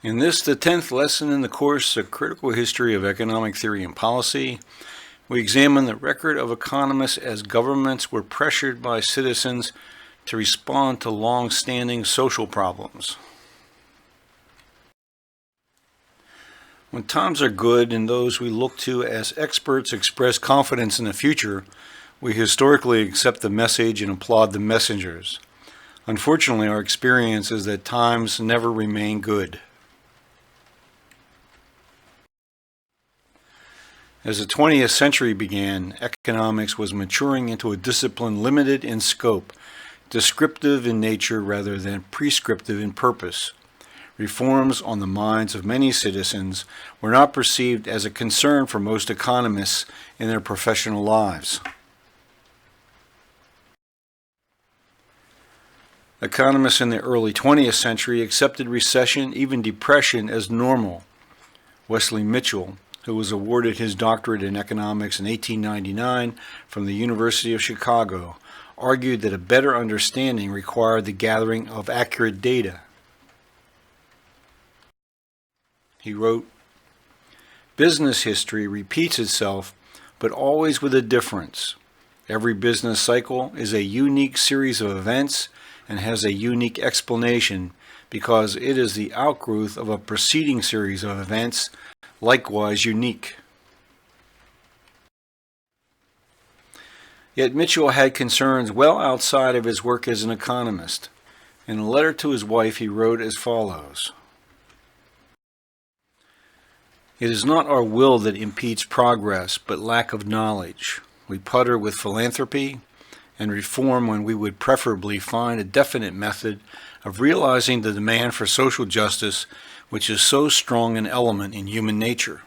In this, the 10th lesson in the course, A Critical History of Economic Theory and Policy, we examine the record of economists as governments were pressured by citizens to respond to long-standing social problems. When times are good and those we look to as experts express confidence in the future, we historically accept the message and applaud the messengers. Unfortunately, our experience is that times never remain good. As the 20th century began, economics was maturing into a discipline limited in scope, descriptive in nature rather than prescriptive in purpose. Reforms on the minds of many citizens were not perceived as a concern for most economists in their professional lives. Economists in the early 20th century accepted recession, even depression, as normal. Wesley Mitchell, who was awarded his doctorate in economics in 1899 from the University of Chicago, argued that a better understanding required the gathering of accurate data. He wrote, "Business history repeats itself, but always with a difference. Every business cycle is a unique series of events and has a unique explanation because it is the outgrowth of a preceding series of events, likewise unique." Yet Mitchell had concerns well outside of his work as an economist. In a letter to his wife, he wrote as follows, "It is not our will that impedes progress, but lack of knowledge. We putter with philanthropy and reform when we would preferably find a definite method of realizing the demand for social justice, which is so strong an element in human nature."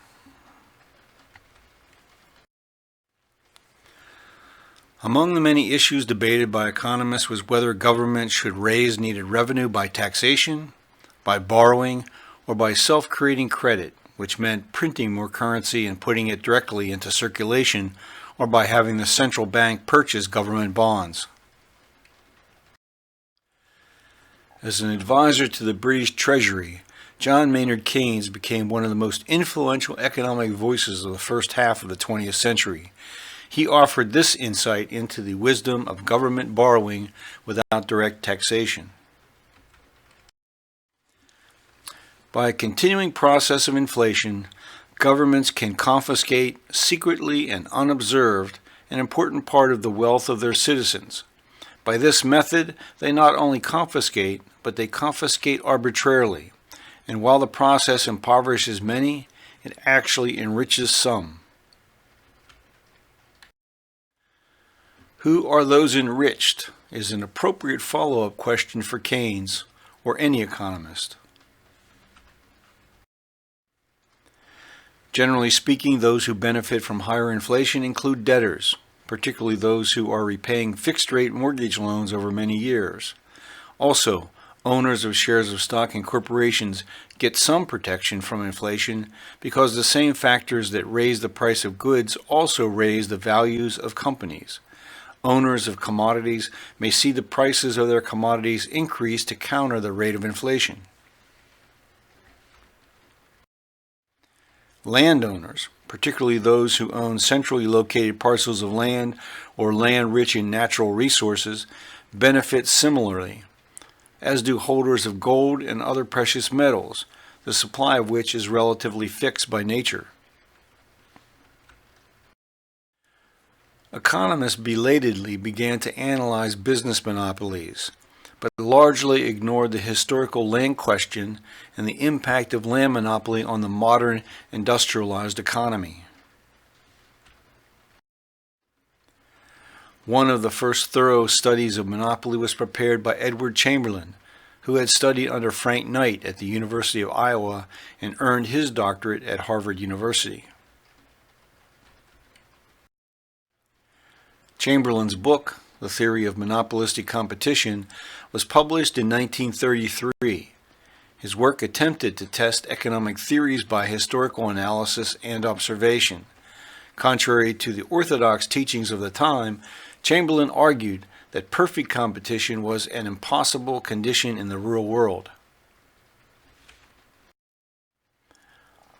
Among the many issues debated by economists was whether government should raise needed revenue by taxation, by borrowing, or by self-creating credit, which meant printing more currency and putting it directly into circulation, or by having the central bank purchase government bonds. As an advisor to the British Treasury, John Maynard Keynes became one of the most influential economic voices of the first half of the 20th century. He offered this insight into the wisdom of government borrowing without direct taxation. By a continuing process of inflation, governments can confiscate secretly and unobserved an important part of the wealth of their citizens. By this method, they not only confiscate, but they confiscate arbitrarily. And while the process impoverishes many, it actually enriches some. Who are those enriched is an appropriate follow-up question for Keynes or any economist. Generally speaking, those who benefit from higher inflation include debtors, particularly those who are repaying fixed-rate mortgage loans over many years. Also, owners of shares of stock in corporations get some protection from inflation because the same factors that raise the price of goods also raise the values of companies. Owners of commodities may see the prices of their commodities increase to counter the rate of inflation. Landowners, particularly those who own centrally located parcels of land or land rich in natural resources, benefit similarly, as do holders of gold and other precious metals, the supply of which is relatively fixed by nature. Economists belatedly began to analyze business monopolies, but largely ignored the historical land question and the impact of land monopoly on the modern industrialized economy. One of the first thorough studies of monopoly was prepared by Edward Chamberlain, who had studied under Frank Knight at the University of Iowa and earned his doctorate at Harvard University. Chamberlain's book, The Theory of Monopolistic Competition, was published in 1933. His work attempted to test economic theories by historical analysis and observation. Contrary to the orthodox teachings of the time, Chamberlain argued that perfect competition was an impossible condition in the real world.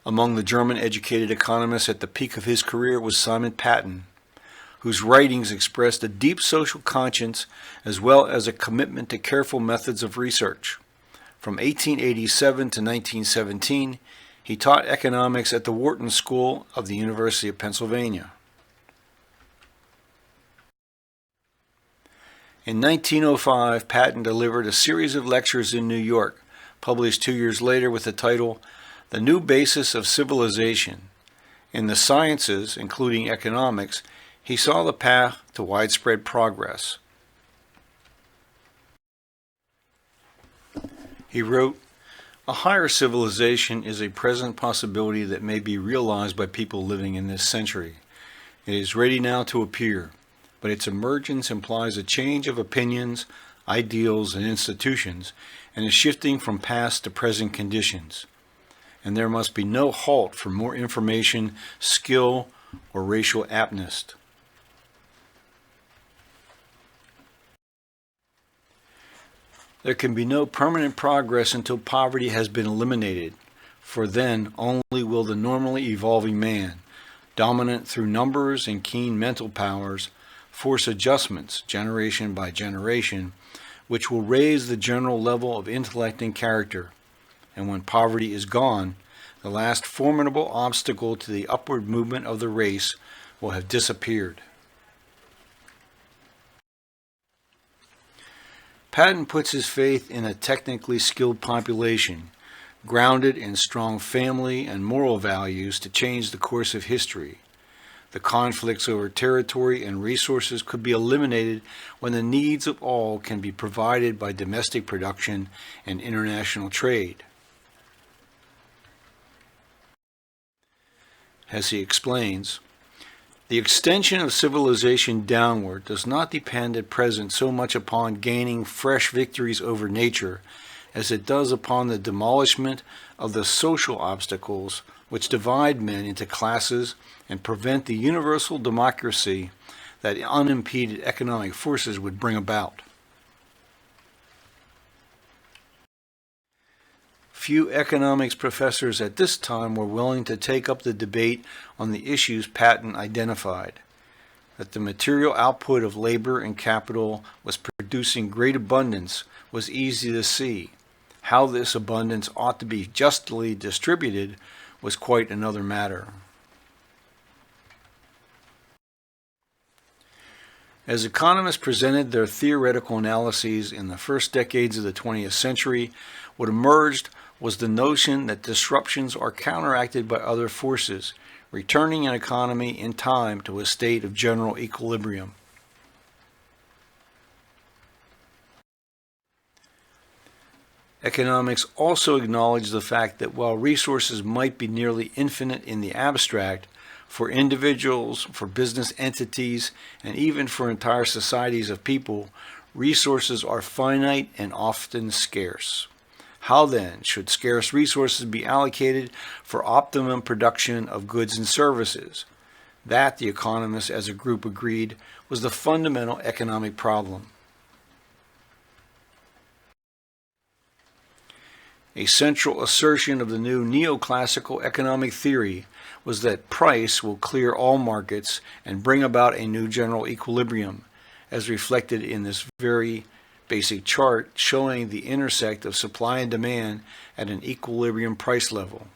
Among the German-educated economists at the peak of his career was Simon Patten, whose writings expressed a deep social conscience as well as a commitment to careful methods of research. From 1887 to 1917, he taught economics at the Wharton School of the University of Pennsylvania. In 1905, Patten delivered a series of lectures in New York, published 2 years later with the title, The New Basis of Civilization. In the sciences, including economics, he saw the path to widespread progress. He wrote, "A higher civilization is a present possibility that may be realized by people living in this century. It is ready now to appear, but its emergence implies a change of opinions, ideals, and institutions, and a shifting from past to present conditions. And there must be no halt for more information, skill, or racial aptness." There can be no permanent progress until poverty has been eliminated, for then only will the normally evolving man, dominant through numbers and keen mental powers, force adjustments, generation by generation, which will raise the general level of intellect and character. And when poverty is gone, the last formidable obstacle to the upward movement of the race will have disappeared. Patten puts his faith in a technically skilled population, grounded in strong family and moral values to change the course of history. The conflicts over territory and resources could be eliminated when the needs of all can be provided by domestic production and international trade. As he explains, the extension of civilization downward does not depend at present so much upon gaining fresh victories over nature as it does upon the demolishment of the social obstacles which divide men into classes and prevent the universal democracy that unimpeded economic forces would bring about. Few economics professors at this time were willing to take up the debate on the issues Patten identified. That the material output of labor and capital was producing great abundance was easy to see. How this abundance ought to be justly distributed was quite another matter. As economists presented their theoretical analyses in the first decades of the 20th century, what emerged was the notion that disruptions are counteracted by other forces, returning an economy in time to a state of general equilibrium. Economics also acknowledged the fact that while resources might be nearly infinite in the abstract, for individuals, for business entities, and even for entire societies of people, resources are finite and often scarce. How then should scarce resources be allocated for optimum production of goods and services? That, the economists as a group agreed, was the fundamental economic problem. A central assertion of the new neoclassical economic theory was that price will clear all markets and bring about a new general equilibrium, as reflected in this very basic chart showing the intersect of supply and demand at an equilibrium price level.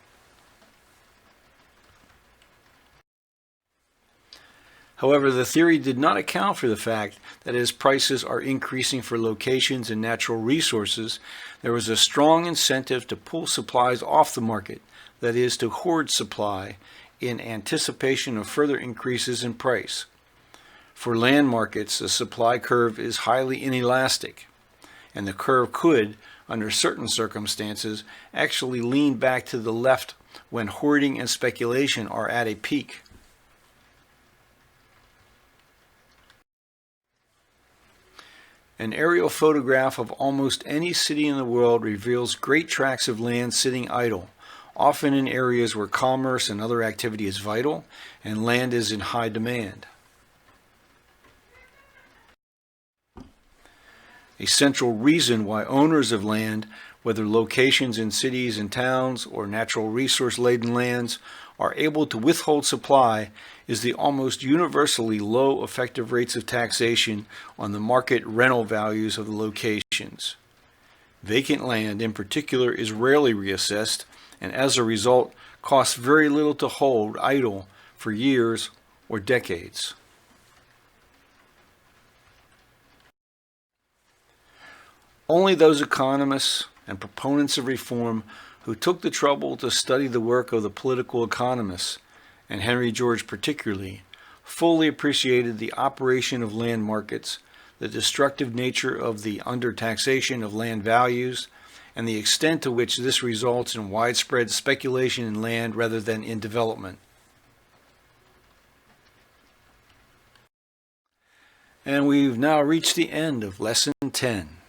However, the theory did not account for the fact that as prices are increasing for locations and natural resources, there was a strong incentive to pull supplies off the market, that is, to hoard supply in anticipation of further increases in price. For land markets, the supply curve is highly inelastic, and the curve could, under certain circumstances, actually lean back to the left when hoarding and speculation are at a peak. An aerial photograph of almost any city in the world reveals great tracts of land sitting idle, often in areas where commerce and other activity is vital and land is in high demand. A central reason why owners of land whether locations in cities and towns or natural resource-laden lands, are able to withhold supply is the almost universally low effective rates of taxation on the market rental values of the locations. Vacant land, in particular, is rarely reassessed, and as a result, costs very little to hold idle for years or decades. Only those economists and proponents of reform who took the trouble to study the work of the political economists, and Henry George particularly, fully appreciated the operation of land markets, the destructive nature of the undertaxation of land values, and the extent to which this results in widespread speculation in land rather than in development. And we've now reached the end of Lesson 10.